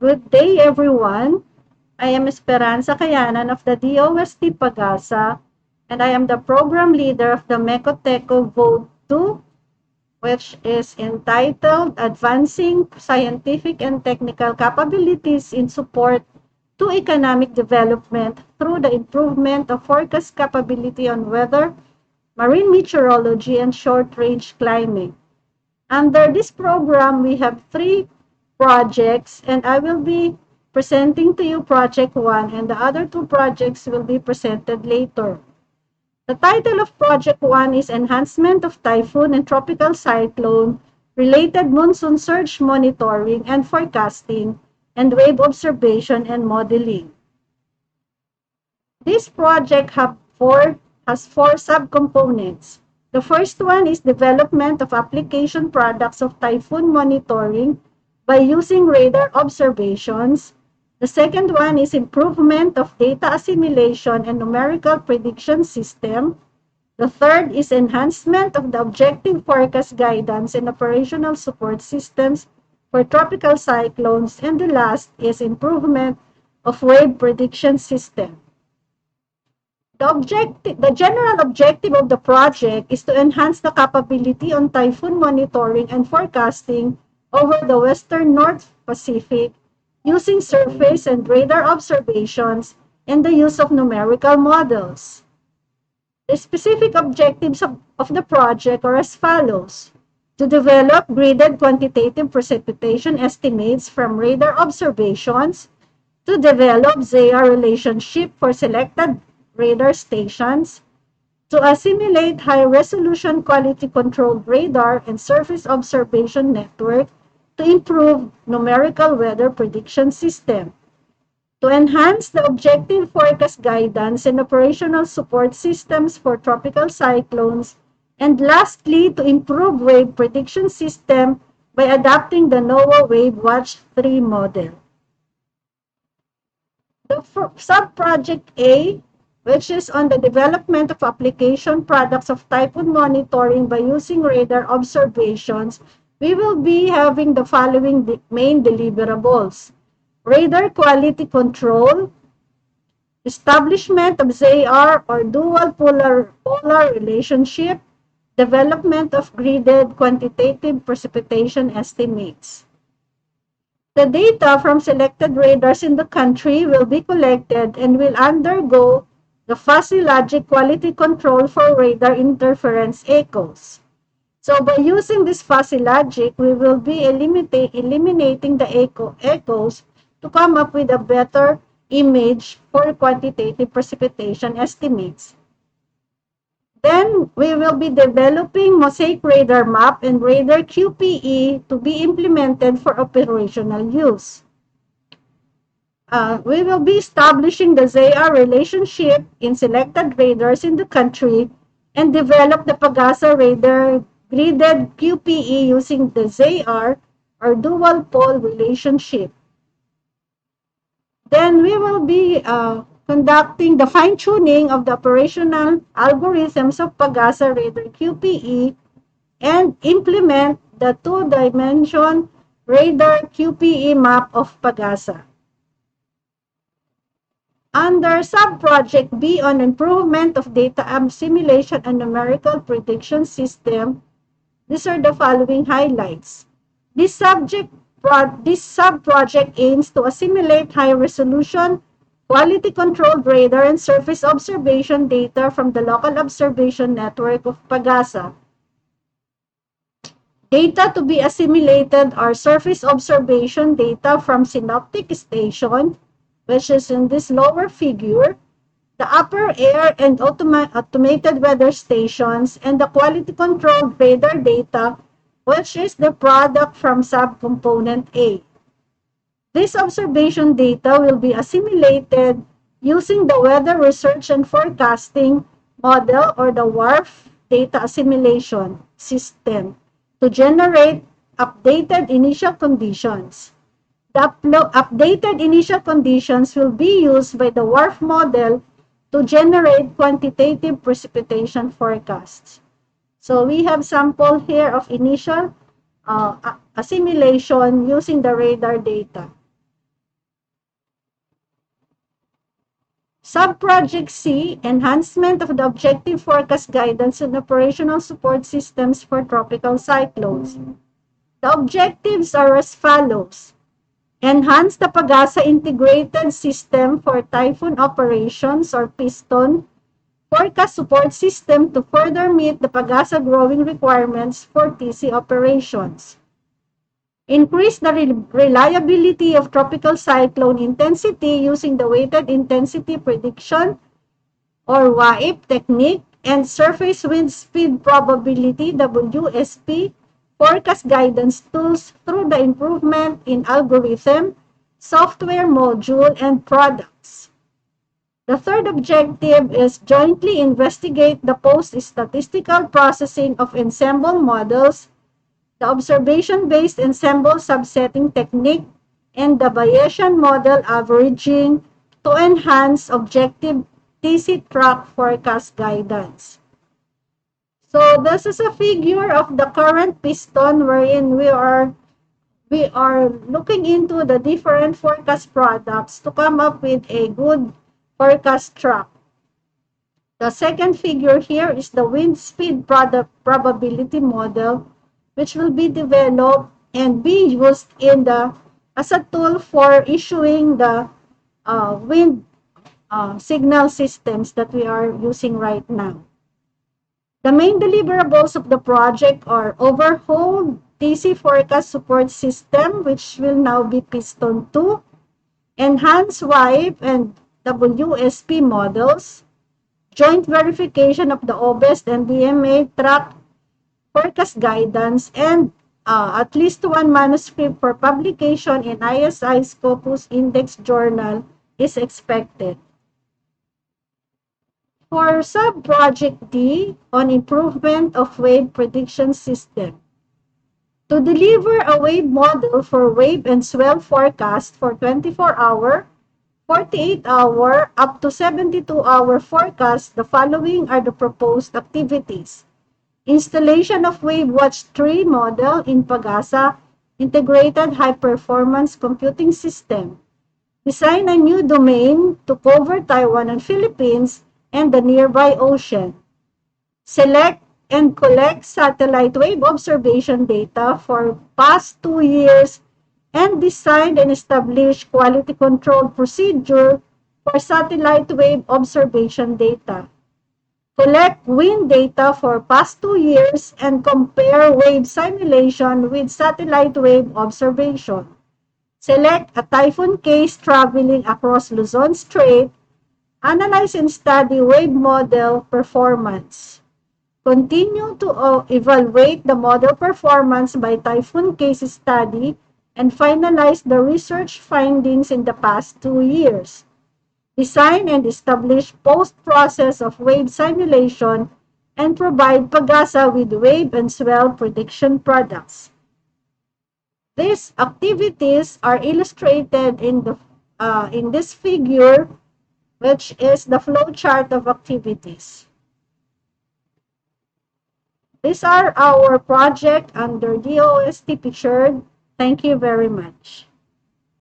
Good day, everyone. I am Esperanza Kayanan of the DOST PAGASA, and I am the program leader of the Mecoteco Vote 2, which is entitled Advancing Scientific and Technical Capabilities in Support to Economic Development through the Improvement of Forecast Capability on Weather, Marine Meteorology, and Short-Range Climate. Under this program, we have 3 projects, and I will be presenting to you Project 1, and the other 2 projects will be presented later. The title of Project 1 is Enhancement of Typhoon and Tropical Cyclone Related Monsoon Surge Monitoring and Forecasting and Wave Observation and Modeling. This project has 4 subcomponents. The first one is development of application products of typhoon monitoring by using radar observations. The second one is improvement of data assimilation and numerical prediction system. The third is enhancement of the objective forecast guidance and operational support systems for tropical cyclones. And the last is improvement of wave prediction system. The general objective of the project is to enhance the capability on typhoon monitoring and forecasting over the western North Pacific using surface and radar observations and the use of numerical models. The specific objectives of the project are as follows: to develop graded quantitative precipitation estimates from radar observations, to develop ZR relationship for selected radar stations, to assimilate high-resolution quality-controlled radar and surface observation network to improve numerical weather prediction system, to enhance the objective forecast guidance and operational support systems for tropical cyclones, and lastly, to improve wave prediction system by adopting the NOAA Wave Watch 3 model. The sub-project A, which is on the development of application products of typhoon monitoring by using radar observations, we will be having the following main deliverables: radar quality control, establishment of ZR or dual polar relationship, development of graded quantitative precipitation estimates. The data from selected radars in the country will be collected and will undergo the fuzzy logic quality control for radar interference echoes. So by using this fuzzy logic, we will be eliminating the echoes to come up with a better image for quantitative precipitation estimates. Then we will be developing mosaic radar map and radar QPE to be implemented for operational use. We will be establishing the ZR relationship in selected radars in the country and develop the PAGASA radar graded QPE using the ZR or dual pole relationship. Then we will be conducting the fine-tuning of the operational algorithms of PAGASA radar QPE and implement the 2-dimension radar QPE map of PAGASA. Under sub-project B on improvement of data assimilation and numerical prediction system, these are the following highlights. This sub-project aims to assimilate high-resolution, quality-controlled radar and surface observation data from the local observation network of PAGASA. Data to be assimilated are surface observation data from synoptic station, which is in this lower figure, the upper air and automated weather stations, and the quality-controlled radar data, which is the product from subcomponent A. This observation data will be assimilated using the Weather Research and Forecasting Model or the WRF data assimilation system to generate updated initial conditions. The updated initial conditions will be used by the WRF model to generate quantitative precipitation forecasts. So we have sample here of initial assimilation using the radar data. Sub-project C, enhancement of the objective forecast guidance and operational support systems for tropical cyclones. The objectives are as follows. Enhance the PAGASA integrated system for typhoon operations or piston forecast support system to further meet the PAGASA growing requirements for TC operations. Increase the reliability of tropical cyclone intensity using the weighted intensity prediction or WAIP technique and surface wind speed probability WSP forecast guidance tools through the improvement in algorithm, software module, and products. The third objective is jointly investigate the post-statistical processing of ensemble models, the observation-based ensemble subsetting technique, and the Bayesian model averaging to enhance objective TC track forecast guidance. So this is a figure of the current piston wherein we are looking into the different forecast products to come up with a good forecast track. The second figure here is the wind speed product probability model, which will be developed and be used as a tool for issuing the wind signal systems that we are using right now. The main deliverables of the project are overhaul TC forecast support system, which will now be Piston 2, enhance WIPE and WSP models, joint verification of the OBEST and DMA track forecast guidance, and at least one manuscript for publication in ISI Scopus Index Journal is expected. For sub-project D on improvement of wave prediction system. To deliver a wave model for wave and swell forecast for 24-hour, 48-hour, up to 72-hour forecast, the following are the proposed activities. Installation of Wave Watch 3 model in PAGASA Integrated High Performance Computing System. Design a new domain to cover Taiwan and Philippines and the nearby ocean. Select and collect satellite wave observation data for past 2 years and design and establish quality control procedure for satellite wave observation data. Collect wind data for past 2 years and compare wave simulation with satellite wave observation. Select a typhoon case traveling across Luzon Strait. Analyze and study wave model performance. Continue to evaluate the model performance by typhoon case study and finalize the research findings in the past 2 years. Design and establish post-process of wave simulation and provide PAGASA with wave and swell prediction products. These activities are illustrated in this figure, which is the flow chart of activities. These are our project under DOST PCIEERD. Thank you very much.